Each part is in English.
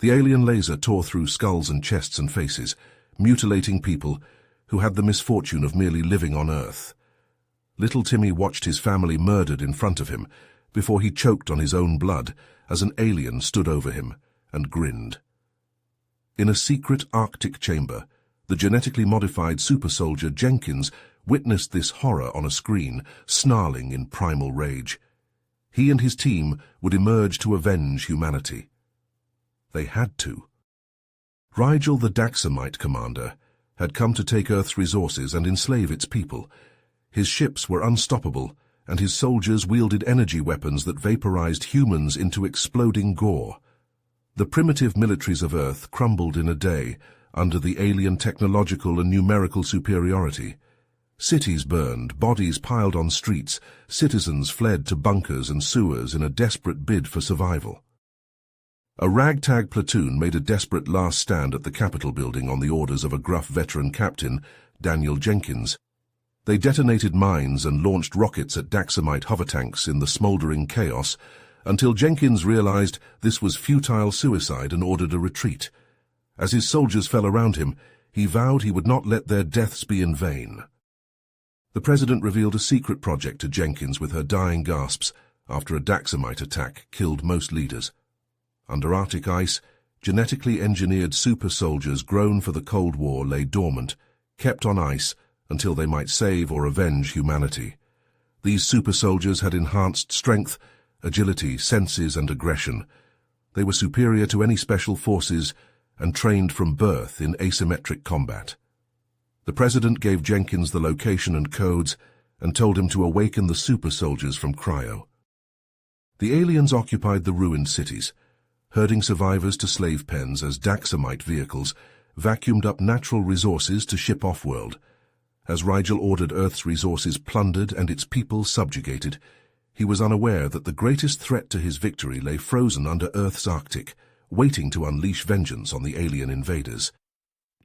The alien laser tore through skulls and chests and faces, mutilating people who had the misfortune of merely living on Earth. Little Timmy watched his family murdered in front of him before he choked on his own blood as an alien stood over him and grinned. In a secret Arctic chamber, the genetically modified super soldier Jenkins witnessed this horror on a screen, snarling in primal rage. He and his team would emerge to avenge humanity. They had to. Rigel, the Daxamite commander, had come to take Earth's resources and enslave its people. His ships were unstoppable, and his soldiers wielded energy weapons that vaporized humans into exploding gore. The primitive militaries of Earth crumbled in a day under the alien technological and numerical superiority. Cities burned, bodies piled on streets, citizens fled to bunkers and sewers in a desperate bid for survival. A ragtag platoon made a desperate last stand at the Capitol building on the orders of a gruff veteran captain, Daniel Jenkins. They detonated mines and launched rockets at Daxamite hovertanks in the smoldering chaos until Jenkins realized this was futile suicide and ordered a retreat. As his soldiers fell around him, he vowed he would not let their deaths be in vain. The president revealed a secret project to Jenkins with her dying gasps after a Daxamite attack killed most leaders. Under Arctic ice, genetically engineered super soldiers grown for the Cold War lay dormant, kept on ice until they might save or avenge humanity. These super soldiers had enhanced strength, agility, senses, and aggression. They were superior to any special forces and trained from birth in asymmetric combat. The president gave Jenkins the location and codes and told him to awaken the super soldiers from cryo. The aliens occupied the ruined cities, herding survivors to slave pens as Daxamite vehicles vacuumed up natural resources to ship off-world. As Rigel ordered Earth's resources plundered and its people subjugated, he was unaware that the greatest threat to his victory lay frozen under Earth's Arctic, waiting to unleash vengeance on the alien invaders.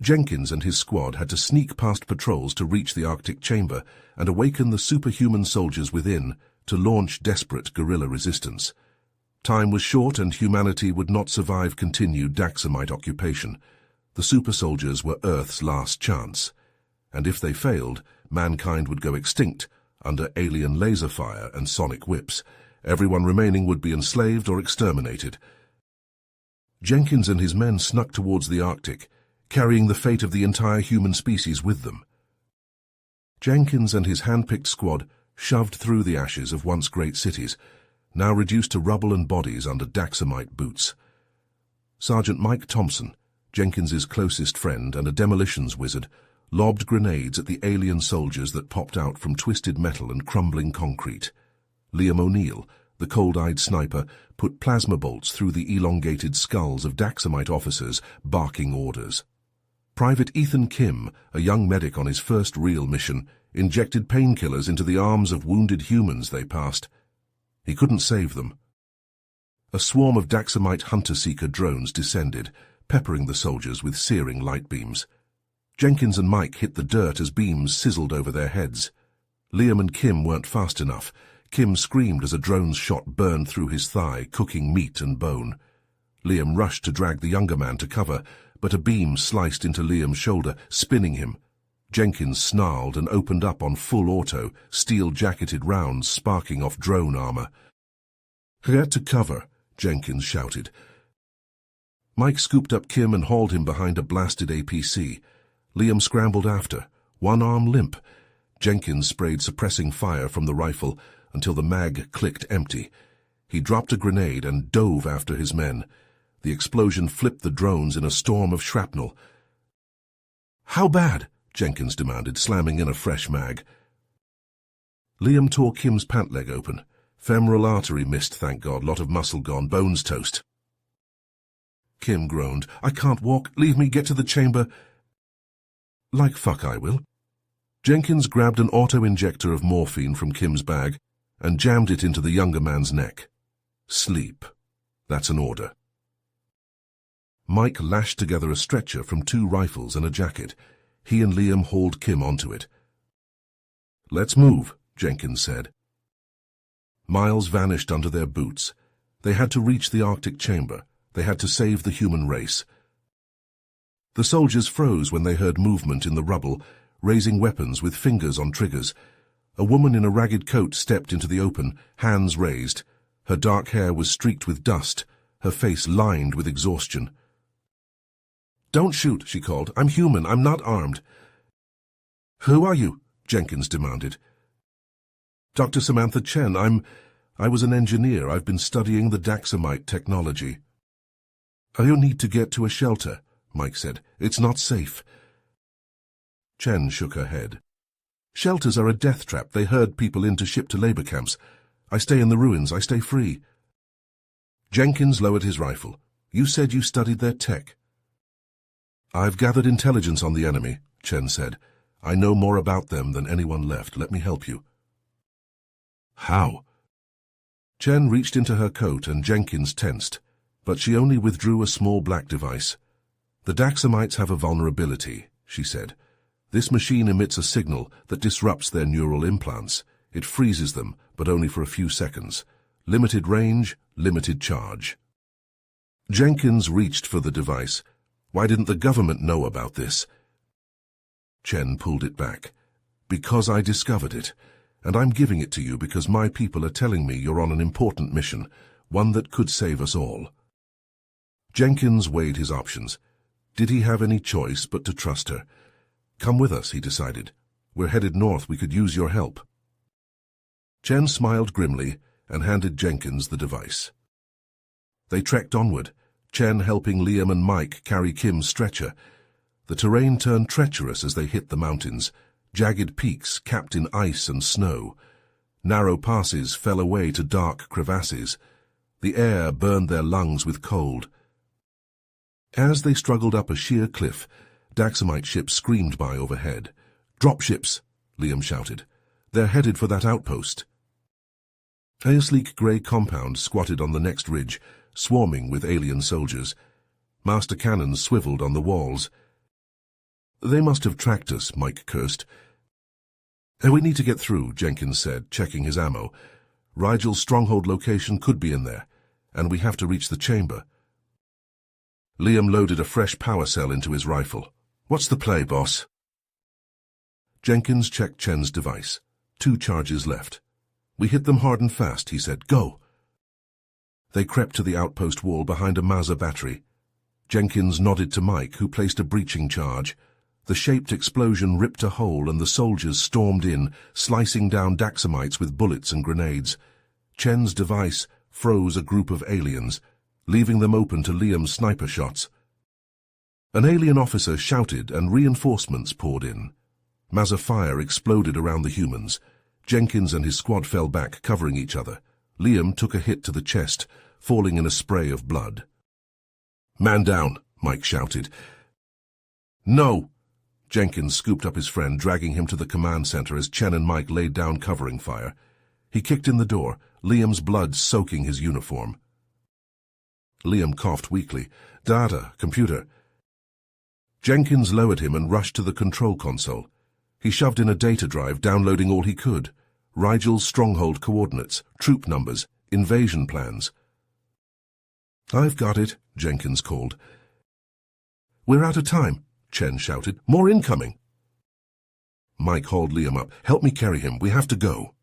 Jenkins and his squad had to sneak past patrols to reach the Arctic chamber and awaken the superhuman soldiers within to launch desperate guerrilla resistance. Time was short and humanity would not survive continued Daxamite occupation. The super soldiers were Earth's last chance, and if they failed, mankind would go extinct under alien laser fire and sonic whips. Everyone remaining would be enslaved or exterminated. Jenkins and his men snuck towards the Arctic, carrying the fate of the entire human species with them. Jenkins and his hand-picked squad shoved through the ashes of once great cities, now reduced to rubble and bodies under Daxamite boots. Sergeant Mike Thompson, Jenkins's closest friend and a demolitions wizard, lobbed grenades at the alien soldiers that popped out from twisted metal and crumbling concrete. Liam O'Neill, the cold-eyed sniper, put plasma bolts through the elongated skulls of Daxamite officers barking orders. Private Ethan Kim, a young medic on his first real mission, injected painkillers into the arms of wounded humans they passed. He couldn't save them. A swarm of Daxamite hunter-seeker drones descended, peppering the soldiers with searing light beams. Jenkins and Mike hit the dirt as beams sizzled over their heads. Liam and Kim weren't fast enough. Kim screamed as a drone's shot burned through his thigh, cooking meat and bone. Liam rushed to drag the younger man to cover, but a beam sliced into Liam's shoulder, spinning him. Jenkins snarled and opened up on full auto, steel-jacketed rounds sparking off drone armor. "Get to cover," Jenkins shouted. Mike scooped up Kim and hauled him behind a blasted APC. Liam scrambled after, one arm limp. Jenkins sprayed suppressing fire from the rifle until the mag clicked empty. He dropped a grenade and dove after his men. The explosion flipped the drones in a storm of shrapnel. "How bad?" Jenkins demanded, slamming in a fresh mag. Liam tore Kim's pant leg open. Femoral artery missed, thank God, lot of muscle gone, bones toast. Kim groaned. "I can't walk, leave me, get to the chamber." "Like fuck I will." Jenkins grabbed an auto-injector of morphine from Kim's bag and jammed it into the younger man's neck. "Sleep. That's an order." Mike lashed together a stretcher from 2 rifles and a jacket. He and Liam hauled Kim onto it. "Let's move," Jenkins said. Miles vanished under their boots. They had to reach the Arctic chamber, They had to save the human race. The soldiers froze when they heard movement in the rubble, raising weapons with fingers on triggers. A woman in a ragged coat stepped into the open, hands raised. Her dark hair was streaked with dust, her face lined with exhaustion. "Don't shoot," she called. "I'm human. I'm not armed." "Who are you?" Jenkins demanded. "Dr. Samantha Chen. I was an engineer. I've been studying the Daxamite technology." "You'll need to get to a shelter," Mike said. "It's not safe." Chen shook her head. "Shelters are a death trap. They herd people in to ship to labor camps. I stay in the ruins. I stay free." Jenkins lowered his rifle. "You said you studied their tech." "I've gathered intelligence on the enemy," Chen said. "I know more about them than anyone left. Let me help you." "How?" Chen reached into her coat and Jenkins tensed, but she only withdrew a small black device. "The Daxamites have a vulnerability," she said. "This machine emits a signal that disrupts their neural implants. It freezes them, but only for a few seconds. Limited range, limited charge." Jenkins reached for the device. "Why didn't the government know about this?" Chen pulled it back. "Because I discovered it, and I'm giving it to you because my people are telling me you're on an important mission, one that could save us all." Jenkins weighed his options. Did he have any choice but to trust her? "Come with us," he decided. "We're headed north. We could use your help." Chen smiled grimly and handed Jenkins the device. They trekked onward, Chen helping Liam and Mike carry Kim's stretcher. The terrain turned treacherous as they hit the mountains, jagged peaks capped in ice and snow. Narrow passes fell away to dark crevasses. The air burned their lungs with cold. As they struggled up a sheer cliff, Daxamite ships screamed by overhead. "Dropships!" Liam shouted. "They're headed for that outpost." A sleek grey compound squatted on the next ridge, swarming with alien soldiers. Master cannons swiveled on the walls. "They must have tracked us," Mike cursed. "We need to get through," Jenkins said, checking his ammo. "Rigel's stronghold location could be in there, and we have to reach the chamber." Liam loaded a fresh power cell into his rifle. "What's the play, boss?" Jenkins checked Chen's device. 2 charges left. "We hit them hard and fast," he said. "Go!" They crept to the outpost wall behind a Mazda battery. Jenkins nodded to Mike, who placed a breaching charge. The shaped explosion ripped a hole and the soldiers stormed in, slicing down Daxamites with bullets and grenades. Chen's device froze a group of aliens, leaving them open to Liam's sniper shots. An alien officer shouted and reinforcements poured in. Mazda fire exploded around the humans. Jenkins and his squad fell back, covering each other. Liam took a hit to the chest, falling in a spray of blood. "Man down," Mike shouted. "No!" Jenkins scooped up his friend, dragging him to the command center as Chen and Mike laid down covering fire. He kicked in the door, Liam's blood soaking his uniform. Liam coughed weakly. "Data, computer." Jenkins lowered him and rushed to the control console. He shoved in a data drive, downloading all he could. Rigel's stronghold coordinates, troop numbers, invasion plans. "I've got it," Jenkins called. "We're out of time," Chen shouted. "More incoming." Mike hauled Liam up. "Help me carry him. We have to go."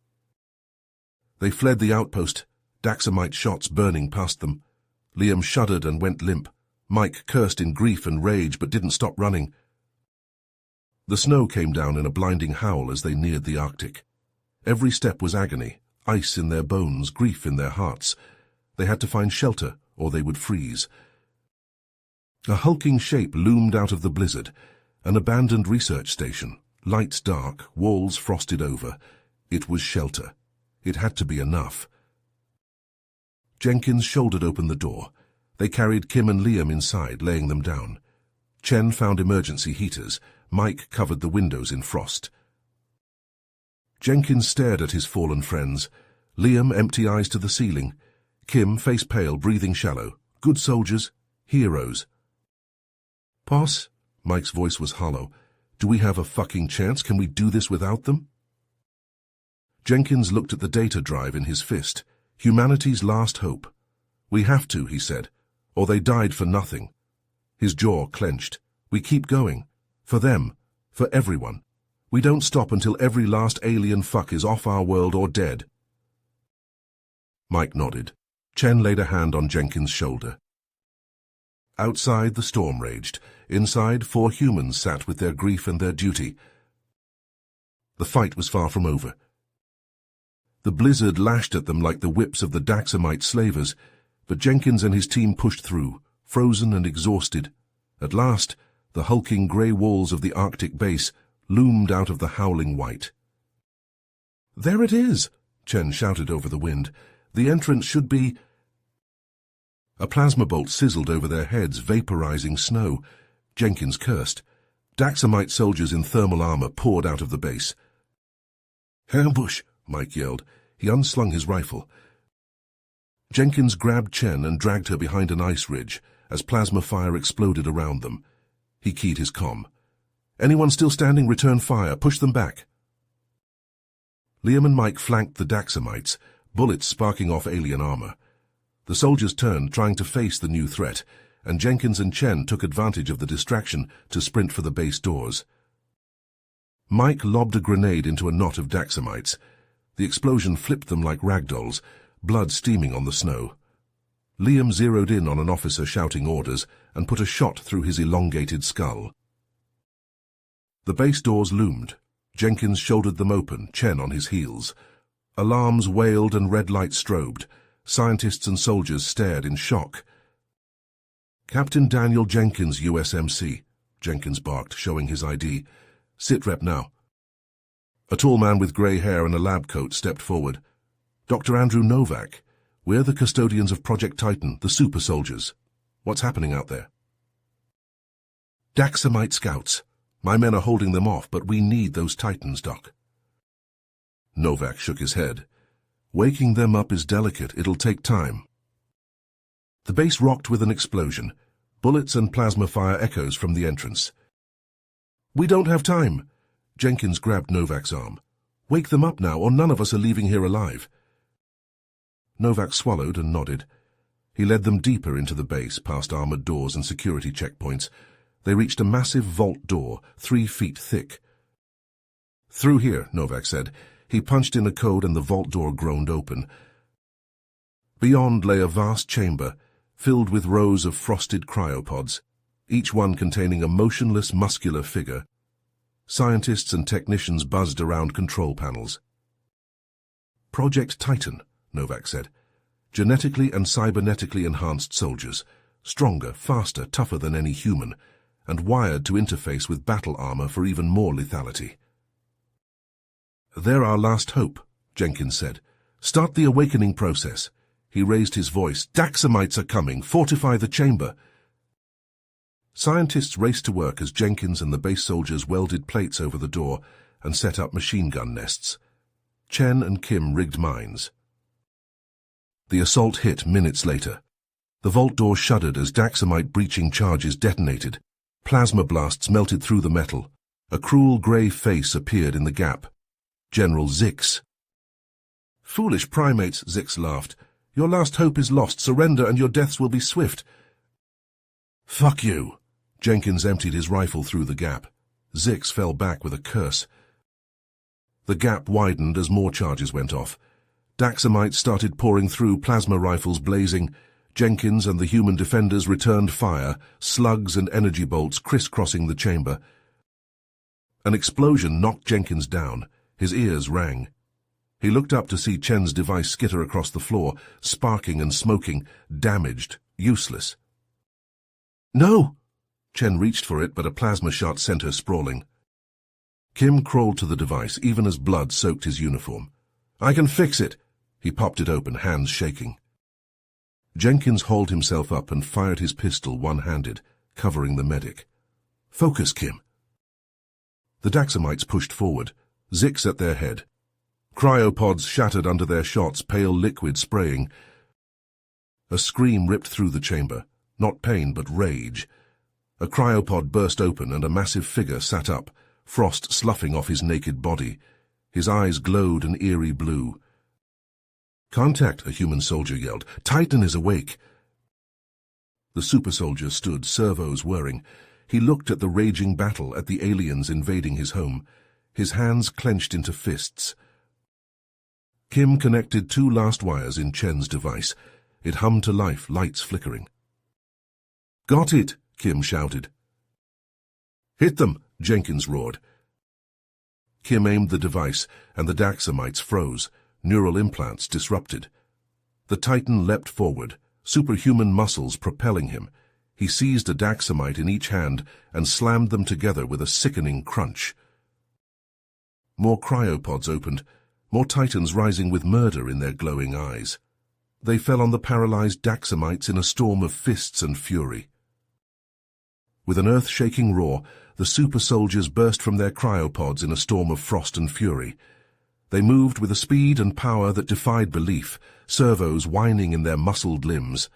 They fled the outpost, Daxamite shots burning past them. Liam shuddered and went limp. Mike cursed in grief and rage but didn't stop running. The snow came down in a blinding howl as they neared the Arctic. Every step was agony, ice in their bones, grief in their hearts. They had to find shelter, or they would freeze. A hulking shape loomed out of the blizzard, an abandoned research station, lights dark, walls frosted over. It was shelter. It had to be enough. Jenkins shouldered open the door. They carried Kim and Liam inside, laying them down. Chen found emergency heaters. Mike covered the windows in frost. Jenkins stared at his fallen friends. Liam, empty eyes to the ceiling. Kim, face pale, breathing shallow. Good soldiers, heroes. "Boss," Mike's voice was hollow. "Do we have a fucking chance? Can we do this without them?" Jenkins looked at the data drive in his fist. Humanity's last hope. "We have to," he said. Or they died for nothing. His jaw clenched. We keep going. For them. For everyone. We don't stop until every last alien fuck is off our world or dead. Mike nodded. Chen laid a hand on Jenkins' shoulder. Outside, the storm raged. Inside, 4 humans sat with their grief and their duty. The fight was far from over. The blizzard lashed at them like the whips of the Daxamite slavers, but Jenkins and his team pushed through, frozen and exhausted. At last, the hulking grey walls of the Arctic base loomed out of the howling white. "There it is!" Chen shouted over the wind. "The entrance should be—" A plasma bolt sizzled over their heads, vaporizing snow. Jenkins cursed. Daxamite soldiers in thermal armor poured out of the base. "Ambush!" Mike yelled. He unslung his rifle. Jenkins grabbed Chen and dragged her behind an ice ridge as plasma fire exploded around them. He keyed his comm. "Anyone still standing, return fire. Push them back." Liam and Mike flanked the Daxamites, bullets sparking off alien armor. The soldiers turned, trying to face the new threat, and Jenkins and Chen took advantage of the distraction to sprint for the base doors. Mike lobbed a grenade into a knot of Daxamites. The explosion flipped them like ragdolls, blood steaming on the snow. Liam zeroed in on an officer shouting orders and put a shot through his elongated skull. The base doors loomed. Jenkins shouldered them open, Chen on his heels. Alarms wailed and red lights strobed. Scientists and soldiers stared in shock. "Captain Daniel Jenkins, USMC," Jenkins barked, showing his ID. "Sitrep now." A tall man with grey hair and a lab coat stepped forward. "Dr. Andrew Novak. We're the custodians of Project Titan, the super soldiers. What's happening out there?" "Daxamite scouts. My men are holding them off, but we need those Titans, Doc." Novak shook his head. "Waking them up is delicate. It'll take time." The base rocked with an explosion. Bullets and plasma fire echoes from the entrance. "We don't have time." Jenkins grabbed Novak's arm. "Wake them up now, or none of us are leaving here alive." Novak swallowed and nodded. He led them deeper into the base, past armored doors and security checkpoints. They reached a massive vault door, 3 feet thick. "Through here," Novak said. He punched in a code and the vault door groaned open. Beyond lay a vast chamber, filled with rows of frosted cryopods, each one containing a motionless, muscular figure. Scientists and technicians buzzed around control panels. "Project Titan," Novak said. "Genetically and cybernetically enhanced soldiers, stronger, faster, tougher than any human, and wired to interface with battle armor for even more lethality." "They're our last hope," Jenkins said. "Start the awakening process." He raised his voice. "Daxamites are coming. Fortify the chamber." Scientists raced to work as Jenkins and the base soldiers welded plates over the door and set up machine gun nests. Chen and Kim rigged mines. The assault hit minutes later. The vault door shuddered as Daxamite breaching charges detonated. Plasma blasts melted through the metal. A cruel grey face appeared in the gap. General Zix. "Foolish primates," Zix laughed. "Your last hope is lost. Surrender and your deaths will be swift." "Fuck you." Jenkins emptied his rifle through the gap. Zix fell back with a curse. The gap widened as more charges went off. Daxamites started pouring through, plasma rifles blazing. Jenkins and the human defenders returned fire, slugs and energy bolts crisscrossing the chamber. An explosion knocked Jenkins down. His ears rang. He looked up to see Chen's device skitter across the floor, sparking and smoking, damaged, useless. "No!" Chen reached for it, but a plasma shot sent her sprawling. Kim crawled to the device, even as blood soaked his uniform. "I can fix it!" He popped it open, hands shaking. Jenkins hauled himself up and fired his pistol one-handed, covering the medic. "Focus, Kim." The Daxamites pushed forward, Zix at their head. Cryopods shattered under their shots, pale liquid spraying. A scream ripped through the chamber, not pain but rage. A cryopod burst open and a massive figure sat up, frost sloughing off his naked body. His eyes glowed an eerie blue. "Contact," a human soldier yelled. "Titan is awake." The super soldier stood, servos whirring. He looked at the raging battle, at the aliens invading his home. His hands clenched into fists. Kim connected 2 last wires in Chen's device. It hummed to life, lights flickering. "Got it!" Kim shouted. "Hit them!" Jenkins roared. Kim aimed the device, and the Daxamites froze, neural implants disrupted. The Titan leapt forward, superhuman muscles propelling him. He seized a Daxamite in each hand and slammed them together with a sickening crunch. More cryopods opened, more Titans rising with murder in their glowing eyes. They fell on the paralyzed Daxamites in a storm of fists and fury. With an earth-shaking roar, the super soldiers burst from their cryopods in a storm of frost and fury. They moved with a speed and power that defied belief, servos whining in their muscled limbs.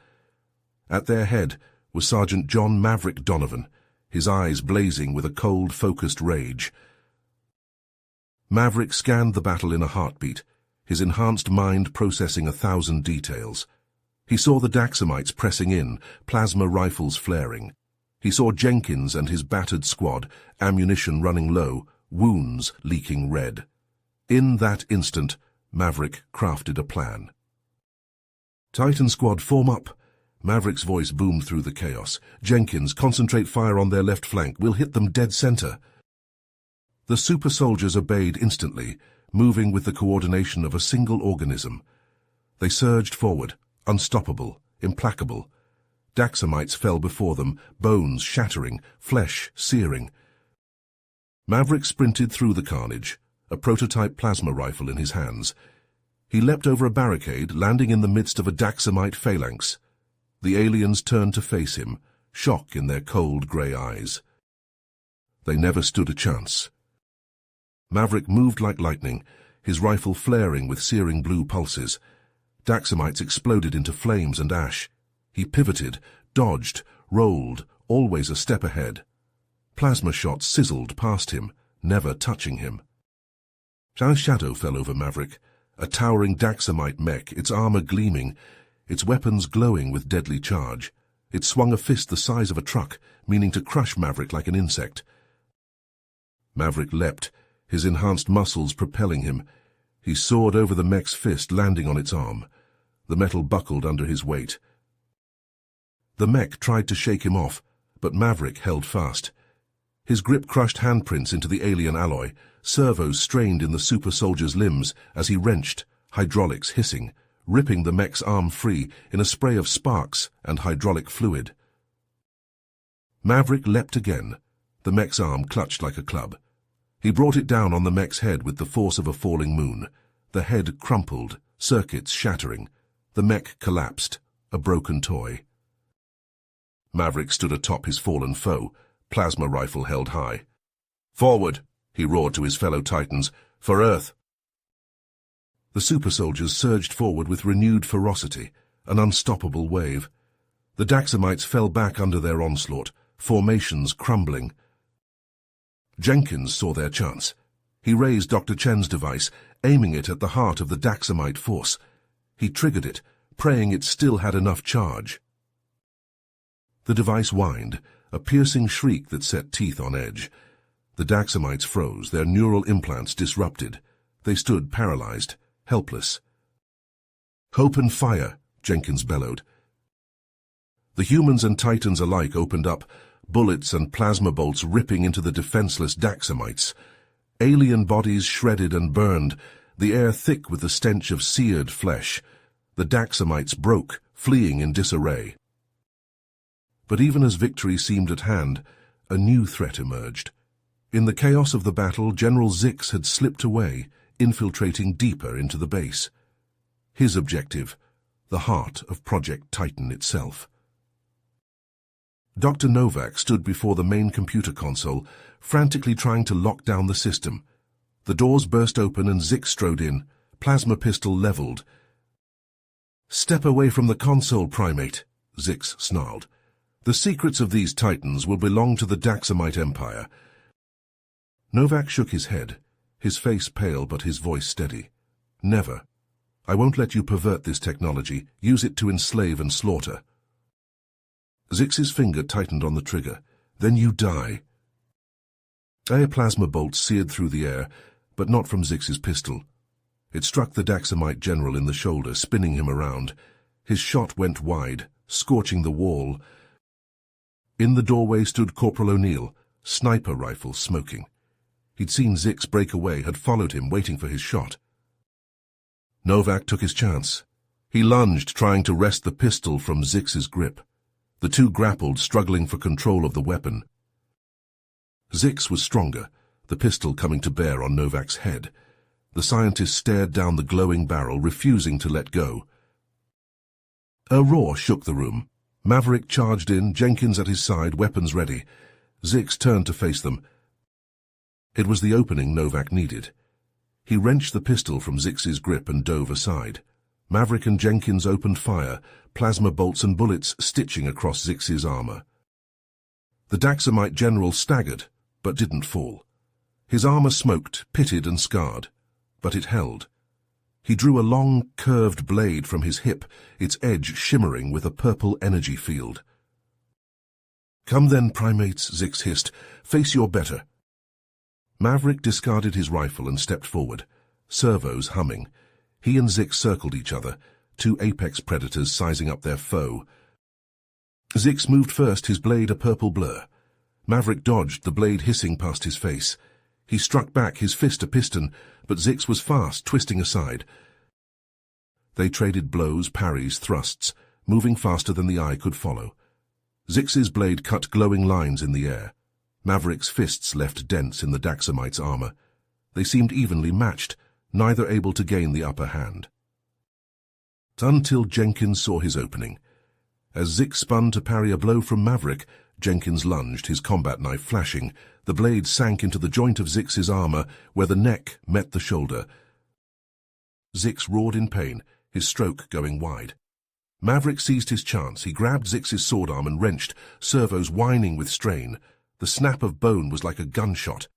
At their head was Sergeant John Maverick Donovan, his eyes blazing with a cold, focused rage. Maverick scanned the battle in a heartbeat, his enhanced mind processing 1,000 details. He saw the Daxamites pressing in, plasma rifles flaring. He saw Jenkins and his battered squad, ammunition running low, wounds leaking red. In that instant, Maverick crafted a plan. "Titan squad, form up!" Maverick's voice boomed through the chaos. "Jenkins, concentrate fire on their left flank. We'll hit them dead center." The super soldiers obeyed instantly, moving with the coordination of a single organism. They surged forward, unstoppable, implacable. Daxamites fell before them, bones shattering, flesh searing. Maverick sprinted through the carnage, a prototype plasma rifle in his hands. He leapt over a barricade, landing in the midst of a Daxamite phalanx. The aliens turned to face him, shock in their cold grey eyes. They never stood a chance. Maverick moved like lightning, his rifle flaring with searing blue pulses. Daxamites exploded into flames and ash. He pivoted, dodged, rolled, always a step ahead. Plasma shots sizzled past him, never touching him. A shadow fell over Maverick, a towering Daxamite mech, its armor gleaming, its weapons glowing with deadly charge. It swung a fist the size of a truck, meaning to crush Maverick like an insect. Maverick leapt, his enhanced muscles propelling him. He soared over the mech's fist, landing on its arm. The metal buckled under his weight. The mech tried to shake him off, but Maverick held fast. His grip crushed handprints into the alien alloy. Servos strained in the super soldier's limbs as he wrenched, hydraulics hissing, ripping the mech's arm free in a spray of sparks and hydraulic fluid. Maverick leapt again. The mech's arm clutched like a club. He brought it down on the mech's head with the force of a falling moon. The head crumpled, circuits shattering. The mech collapsed, a broken toy. Maverick stood atop his fallen foe, plasma rifle held high. "Forward!" he roared to his fellow Titans. "For Earth!" The super soldiers surged forward with renewed ferocity, an unstoppable wave. The Daxamites fell back under their onslaught, formations crumbling. Jenkins saw their chance. He raised Dr. Chen's device, aiming it at the heart of the Daxamite force. He triggered it, praying it still had enough charge. The device whined, a piercing shriek that set teeth on edge. The Daxamites froze, their neural implants disrupted. They stood paralyzed, helpless. "Hope and fire," Jenkins bellowed. The humans and Titans alike opened up, bullets and plasma bolts ripping into the defenseless Daxamites. Alien bodies shredded and burned, the air thick with the stench of seared flesh. The Daxamites broke, fleeing in disarray. But even as victory seemed at hand, a new threat emerged. In the chaos of the battle, General Zix had slipped away, infiltrating deeper into the base. His objective, the heart of Project Titan itself. Dr. Novak stood before the main computer console, frantically trying to lock down the system. The doors burst open and Zix strode in, plasma pistol leveled. "Step away from the console, primate," Zix snarled. "The secrets of these Titans will belong to the Daxamite Empire." Novak shook his head, his face pale but his voice steady. "Never. I won't let you pervert this technology, use it to enslave and slaughter." Zix's finger tightened on the trigger. Then you die. A plasma bolt seared through the air, but not from Zix's pistol. It struck the Daxamite general in the shoulder, spinning him around. His shot went wide, scorching the wall. In the doorway stood Corporal O'Neill, sniper rifle smoking. He'd seen Zix break away, had followed him, waiting for his shot. Novak took his chance. He lunged, trying to wrest the pistol from Zix's grip. The two grappled, struggling for control of the weapon. Zix was stronger, the pistol coming to bear on Novak's head. The scientist stared down the glowing barrel, refusing to let go. A roar shook the room. Maverick charged in, Jenkins at his side, weapons ready. Zix turned to face them. It was the opening Novak needed. He wrenched the pistol from Zix's grip and dove aside. Maverick and Jenkins opened fire, plasma bolts and bullets stitching across Zix's armor. The Daxamite general staggered, but didn't fall. His armor smoked, pitted and scarred, but it held. He drew a long, curved blade from his hip, its edge shimmering with a purple energy field. "Come then, primates," Zix hissed. "Face your better." Maverick discarded his rifle and stepped forward, servos humming. He and Zix circled each other, two apex predators sizing up their foe. Zix moved first, his blade a purple blur. Maverick dodged, the blade hissing past his face. He struck back, his fist a piston, but Zix was fast, twisting aside. They traded blows, parries, thrusts, moving faster than the eye could follow. Zix's blade cut glowing lines in the air. Maverick's fists left dents in the Daxamite's armor. They seemed evenly matched, neither able to gain the upper hand. Until Jenkins saw his opening. As Zix spun to parry a blow from Maverick, Jenkins lunged, his combat knife flashing. The blade sank into the joint of Zix's armor, where the neck met the shoulder. Zix roared in pain, his stroke going wide. Maverick seized his chance. He grabbed Zix's sword arm and wrenched, servos whining with strain. The snap of bone was like a gunshot.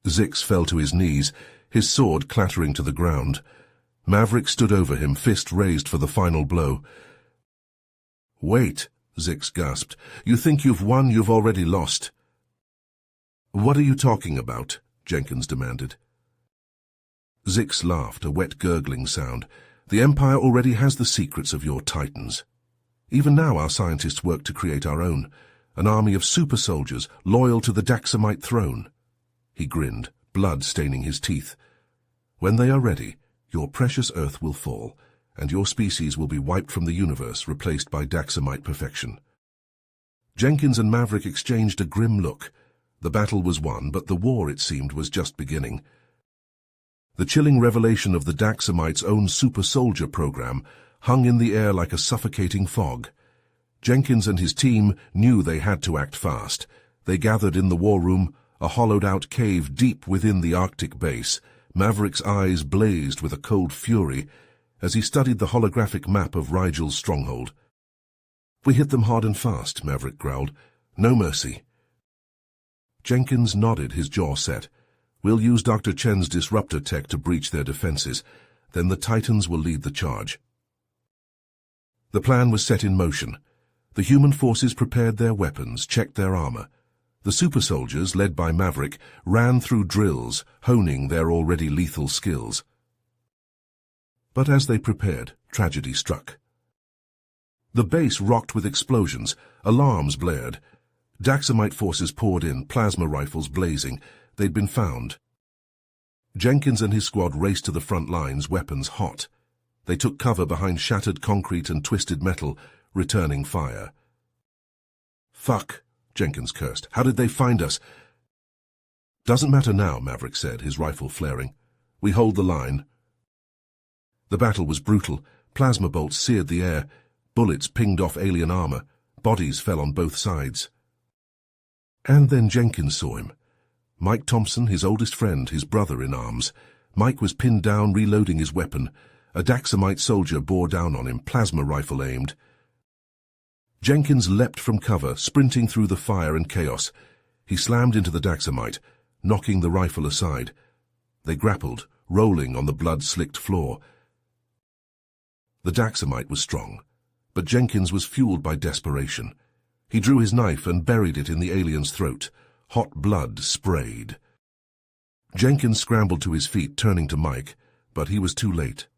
Zix fell to his knees, his sword clattering to the ground. Maverick stood over him, fist raised for the final blow. "Wait," Zix gasped. "You think you've won, you've already lost." "What are you talking about?" Jenkins demanded. Zix laughed, a wet gurgling sound. "The Empire already has the secrets of your titans. Even now our scientists work to create our own, an army of super soldiers loyal to the Daxamite throne." He grinned, blood staining his teeth. "When they are ready, your precious Earth will fall, and your species will be wiped from the universe, replaced by Daxamite perfection." Jenkins and Maverick exchanged a grim look. The battle was won, but the war, it seemed, was just beginning. The chilling revelation of the Daxamite's own super soldier program hung in the air like a suffocating fog. Jenkins and his team knew they had to act fast. They gathered in the war room, a hollowed-out cave deep within the Arctic base. Maverick's eyes blazed with a cold fury as he studied the holographic map of Rigel's stronghold. "We hit them hard and fast," Maverick growled. "No mercy." Jenkins nodded, his jaw set. "We'll use Dr. Chen's disruptor tech to breach their defenses. Then the Titans will lead the charge." The plan was set in motion. The human forces prepared their weapons, checked their armor. The super soldiers, led by Maverick, ran through drills, honing their already lethal skills. But as they prepared, tragedy struck. The base rocked with explosions, alarms blared. Daxamite forces poured in, plasma rifles blazing. They'd been found. Jenkins and his squad raced to the front lines, weapons hot. They took cover behind shattered concrete and twisted metal, returning fire. "Fuck," Jenkins cursed. "How did they find us?" "Doesn't matter now," Maverick said, his rifle flaring. "We hold the line." The battle was brutal. Plasma bolts seared the air. Bullets pinged off alien armor. Bodies fell on both sides. And then Jenkins saw him. Mike Thompson, his oldest friend, his brother in arms. Mike was pinned down, reloading his weapon. A Daxamite soldier bore down on him, plasma rifle aimed. Jenkins leapt from cover, sprinting through the fire and chaos. He slammed into the Daxamite, knocking the rifle aside. They grappled, rolling on the blood-slicked floor. The Daxamite was strong. But Jenkins was fueled by desperation. He drew his knife and buried it in the alien's throat. Hot blood sprayed. Jenkins scrambled to his feet, turning to Mike, but he was too late.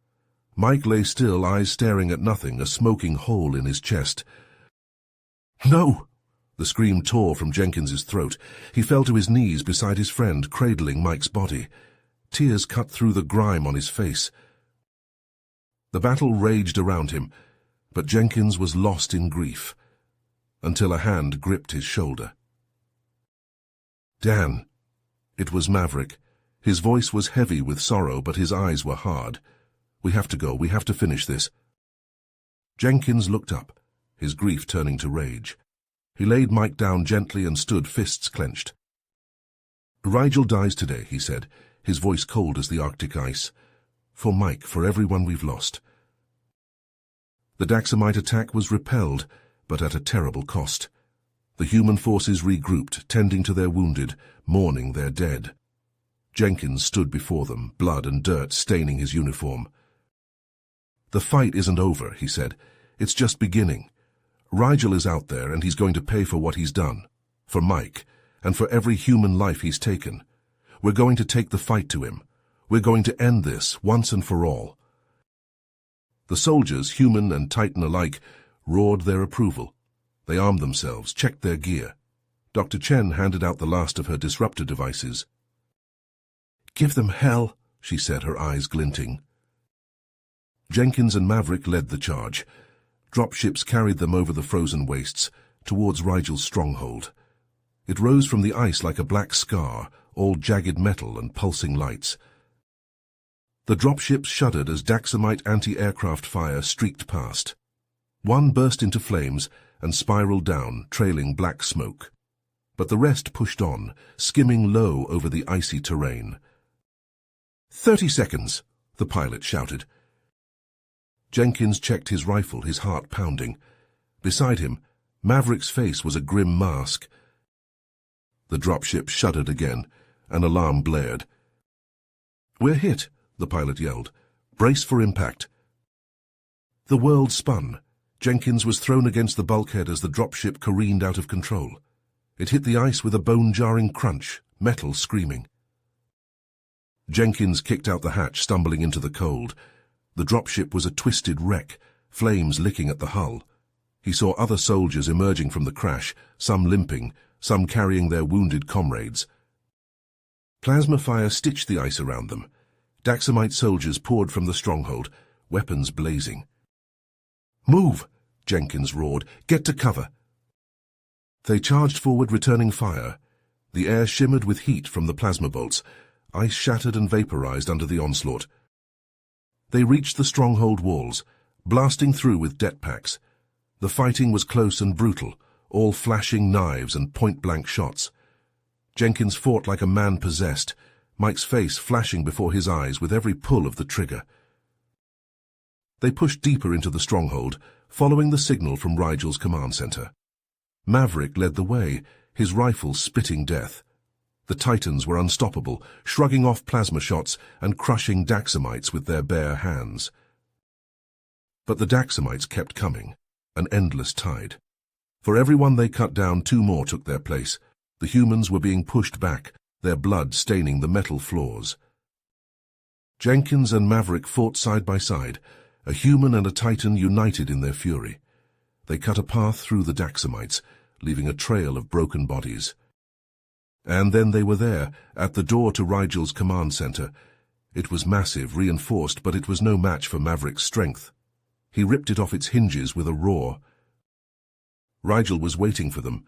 Mike lay still, eyes staring at nothing, a smoking hole in his chest. "No!" The scream tore from Jenkins's throat. He fell to his knees beside his friend, cradling Mike's body. Tears cut through the grime on his face. The battle raged around him, but Jenkins was lost in grief, until a hand gripped his shoulder. "Dan." It was Maverick. His voice was heavy with sorrow, but his eyes were hard. "We have to go. We have to finish this." Jenkins looked up, his grief turning to rage. He laid Mike down gently and stood, fists clenched. "Rigel dies today," he said, his voice cold as the Arctic ice. "For Mike, for everyone we've lost." The Daxamite attack was repelled, but at a terrible cost. The human forces regrouped, tending to their wounded, mourning their dead. Jenkins stood before them, blood and dirt staining his uniform. "The fight isn't over," he said. "It's just beginning. Rigel is out there, and he's going to pay for what he's done. For Mike, and for every human life he's taken. We're going to take the fight to him. We're going to end this, once and for all." The soldiers, human and Titan alike, roared their approval. They armed themselves, checked their gear. Dr. Chen handed out the last of her disruptor devices. "Give them hell," she said, her eyes glinting. Jenkins and Maverick led the charge. Dropships carried them over the frozen wastes, towards Rigel's stronghold. It rose from the ice like a black scar, all jagged metal and pulsing lights. The dropships shuddered as Daxamite anti-aircraft fire streaked past. One burst into flames and spiraled down, trailing black smoke. But the rest pushed on, skimming low over the icy terrain. 30 seconds, the pilot shouted. Jenkins checked his rifle, his heart pounding. Beside him, Maverick's face was a grim mask. The dropship shuddered again. An alarm blared. "We're hit," the pilot yelled. "Brace for impact." The world spun. Jenkins was thrown against the bulkhead as the dropship careened out of control. It hit the ice with a bone-jarring crunch, metal screaming. Jenkins kicked out the hatch, stumbling into the cold. The dropship was a twisted wreck, flames licking at the hull. He saw other soldiers emerging from the crash, some limping, some carrying their wounded comrades. Plasma fire stitched the ice around them. Daxamite soldiers poured from the stronghold, weapons blazing. "Move!" Jenkins roared. "Get to cover!" They charged forward, returning fire. The air shimmered with heat from the plasma bolts. Ice shattered and vaporized under the onslaught. They reached the stronghold walls, blasting through with det packs. The fighting was close and brutal, all flashing knives and point-blank shots. Jenkins fought like a man possessed, Mike's face flashing before his eyes with every pull of the trigger. They pushed deeper into the stronghold, following the signal from Rigel's command center. Maverick led the way, his rifle spitting death. The Titans were unstoppable, shrugging off plasma shots and crushing Daxamites with their bare hands. But the Daxamites kept coming, an endless tide. For every one they cut down, 2 more took their place. The humans were being pushed back, their blood staining the metal floors. Jenkins and Maverick fought side by side, a human and a Titan united in their fury. They cut a path through the Daxamites, leaving a trail of broken bodies. And then they were there, at the door to Rigel's command center. It was massive, reinforced, but it was no match for Maverick's strength. He ripped it off its hinges with a roar. Rigel was waiting for them.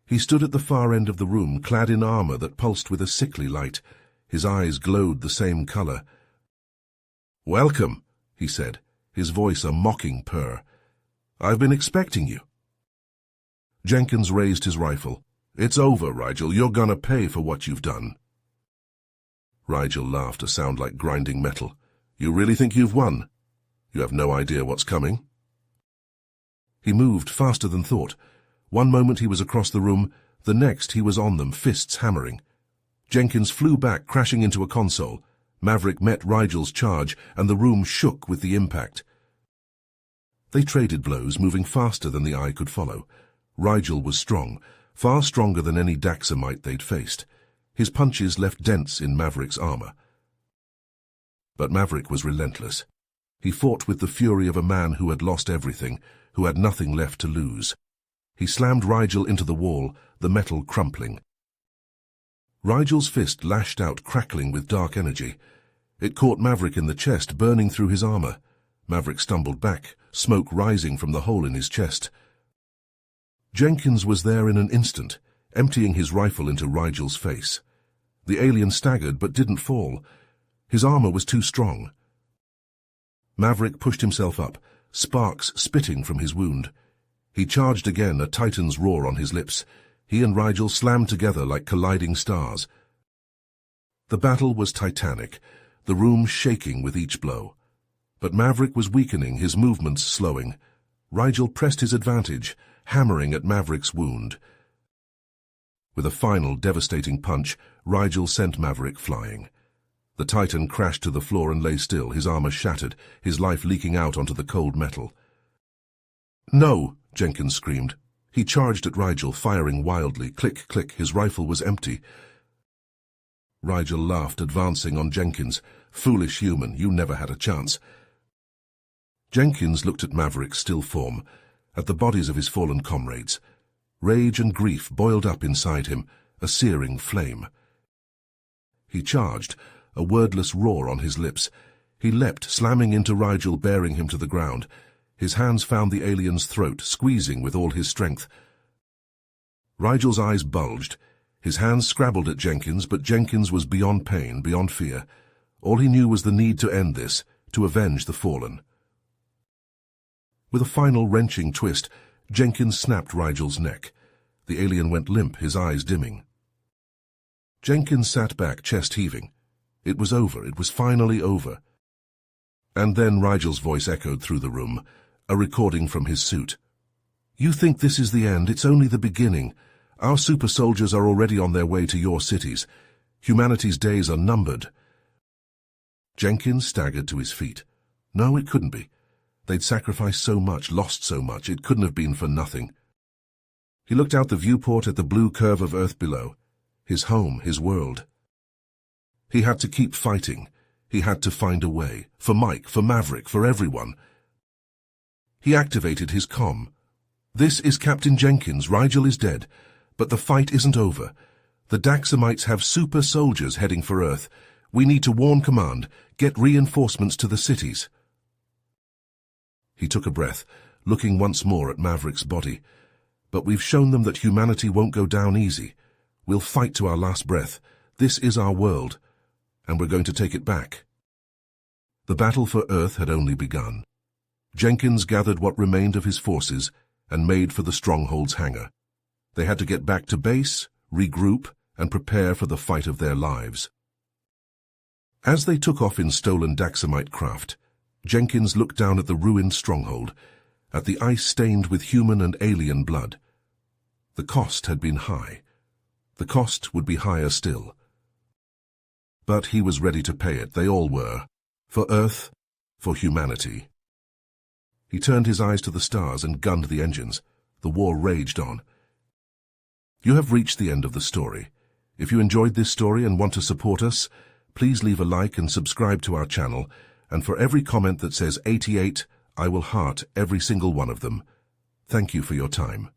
He stood at the far end of the room, clad in armor that pulsed with a sickly light. His eyes glowed the same color. "Welcome," he said, his voice a mocking purr. "I've been expecting you." Jenkins raised his rifle. "It's over, Rigel. You're gonna pay for what you've done." Rigel laughed, a sound like grinding metal. "You really think you've won? You have no idea what's coming." He moved faster than thought. One moment he was across the room, the next he was on them, fists hammering. Jenkins flew back, crashing into a console. Maverick met Rigel's charge, and the room shook with the impact. They traded blows, moving faster than the eye could follow. Rigel was strong, far stronger than any Daxamite they'd faced. His punches left dents in Maverick's armor. But Maverick was relentless. He fought with the fury of a man who had lost everything, who had nothing left to lose. He slammed Rigel into the wall, the metal crumpling. Rigel's fist lashed out, crackling with dark energy. It caught Maverick in the chest, burning through his armor. Maverick stumbled back, smoke rising from the hole in his chest. Jenkins was there in an instant, emptying his rifle into Rigel's face. The alien staggered but didn't fall. His armor was too strong. Maverick pushed himself up, sparks spitting from his wound. He charged again, a titan's roar on his lips. He and Rigel slammed together like colliding stars. The battle was titanic, the room shaking with each blow. But Maverick was weakening, his movements slowing. Rigel pressed his advantage, hammering at Maverick's wound. With a final devastating punch, Rigel sent Maverick flying. The Titan crashed to the floor and lay still, his armor shattered, his life leaking out onto the cold metal. "No!" Jenkins screamed. He charged at Rigel, firing wildly. Click, click, his rifle was empty. Rigel laughed, advancing on Jenkins. "Foolish human, you never had a chance." Jenkins looked at Maverick's still form, at the bodies of his fallen comrades. Rage and grief boiled up inside him, a searing flame. He charged, a wordless roar on his lips. He leapt, slamming into Rigel, bearing him to the ground. His hands found the alien's throat, squeezing with all his strength. Rigel's eyes bulged. His hands scrabbled at Jenkins, but Jenkins was beyond pain, beyond fear. All he knew was the need to end this, to avenge the fallen. With a final wrenching twist, Jenkins snapped Rigel's neck. The alien went limp, his eyes dimming. Jenkins sat back, chest heaving. It was over. It was finally over. And then Rigel's voice echoed through the room, a recording from his suit. "You think this is the end? It's only the beginning. Our super soldiers are already on their way to your cities. Humanity's days are numbered." Jenkins staggered to his feet. No, it couldn't be. They'd sacrificed so much, lost so much, it couldn't have been for nothing. He looked out the viewport at the blue curve of Earth below. His home, his world. He had to keep fighting. He had to find a way. For Mike, for Maverick, for everyone. He activated his comm. "This is Captain Jenkins. Rigel is dead. But the fight isn't over. The Daxamites have super soldiers heading for Earth. We need to warn Command. Get reinforcements to the cities." He took a breath, looking once more at Maverick's body. "But we've shown them that humanity won't go down easy. We'll fight to our last breath. This is our world, and we're going to take it back." The battle for Earth had only begun. Jenkins gathered what remained of his forces and made for the Stronghold's hangar. They had to get back to base, regroup, and prepare for the fight of their lives. As they took off in stolen Daxamite craft, Jenkins looked down at the ruined stronghold, at the ice stained with human and alien blood. The cost had been high. The cost would be higher still. But he was ready to pay it. They all were. For Earth, for humanity. He turned his eyes to the stars and gunned the engines. The war raged on. You have reached the end of the story. If you enjoyed this story and want to support us, please leave a like and subscribe to our channel, and for every comment that says 88, I will heart every single one of them. Thank you for your time.